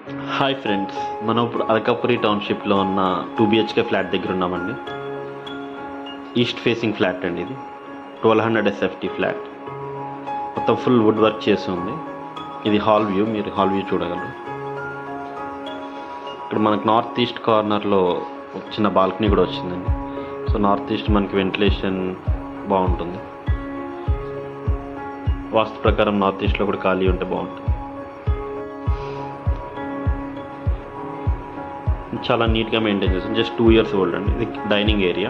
Hi friends, మనం ఇప్పుడు అరకాపురి టౌన్షిప్లో ఉన్న 2 BHK ఫ్లాట్ దగ్గర ఉన్నామండి. ఈస్ట్ ఫేసింగ్ ఫ్లాట్ అండి ఇది. 1200 SFT ఫ్లాట్. మొత్తం ఫుల్ వుడ్ వర్క్ చేసి ఉంది. ఇది హాల్ వ్యూ, మీరు హాల్ వ్యూ చూడగలరు. ఇక్కడ మనకు నార్త్ ఈస్ట్ కార్నర్లో ఒక చిన్న బాల్కనీ కూడా వచ్చిందండి. సో నార్త్ ఈస్ట్ మనకి వెంటిలేషన్ బాగుంటుంది. వాస్తు ప్రకారం నార్త్ ఈస్ట్లో కూడా ఖాళీ ఉంటే బాగుంటుంది. చాలా నీట్గా మెయింటైన్ చేస్తాం. జస్ట్ 2 years ఓల్డ్ అండి. ఇది డైనింగ్ ఏరియా,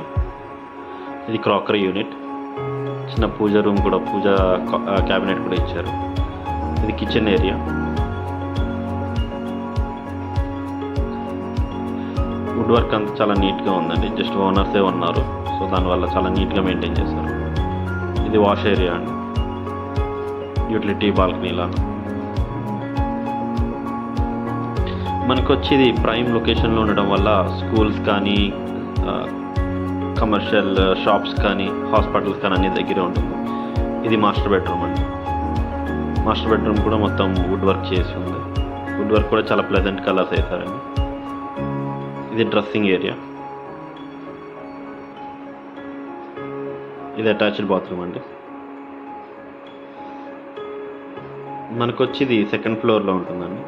ఇది క్రాకరీ యూనిట్, చిన్న పూజ రూమ్ కూడా, పూజ క్యాబినెట్ కూడా ఇచ్చారు. ఇది కిచెన్ ఏరియా. వుడ్ వర్క్ అంతా చాలా నీట్గా ఉందండి. జస్ట్ ఓనర్సే ఉన్నారు, సో దానివల్ల చాలా నీట్గా మెయింటైన్ చేస్తారు. ఇది వాష్ ఏరియా అండి, యూటిలిటీ బాల్కనీలా. మనకు వచ్చి ఇది ప్రైమ్ లొకేషన్లో ఉండడం వల్ల స్కూల్స్ కానీ, కమర్షియల్ షాప్స్ కానీ, హాస్పిటల్స్ కానీ అన్ని దగ్గరే ఉంటుంది. ఇది మాస్టర్ బెడ్రూమ్ అండి. మాస్టర్ బెడ్రూమ్ కూడా మొత్తం వుడ్ వర్క్ చేసి ఉంది. వుడ్ వర్క్ కూడా చాలా ప్లెజెంట్ కలర్స్ వేశారండి. ఇది డ్రెస్సింగ్ ఏరియా. ఇది అటాచ్డ్ బాత్రూమ్ అండి. మనకు వచ్చి ఇది సెకండ్ ఫ్లోర్లో ఉంటుందండి.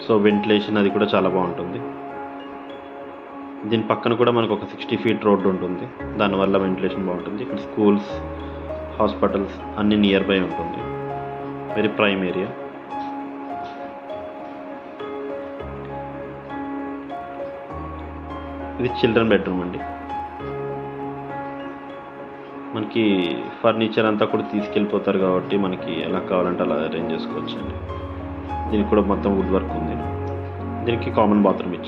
సో వెంటిలేషన్ అది కూడా చాలా బాగుంటుంది. దీని పక్కన కూడా మనకు ఒక 60 feet రోడ్డు ఉంటుంది, దానివల్ల వెంటిలేషన్ బాగుంటుంది. ఇక్కడ స్కూల్స్, హాస్పిటల్స్ అన్నీ నియర్ బై ఉంటుంది. Very prime area. ఇది చిల్డ్రన్ బెడ్రూమ్ అండి. మనకి ఫర్నిచర్ అంతా కూడా తీసుకెళ్ళిపోతారు కాబట్టి మనకి ఎలా కావాలంటే అలా అరేంజ్ చేసుకోవచ్చు అండి. దీనికి కూడా మొత్తం వుడ్ వర్క్ ఉంది. దీనికి కామన్ బాత్రూమ్ ఇచ్చి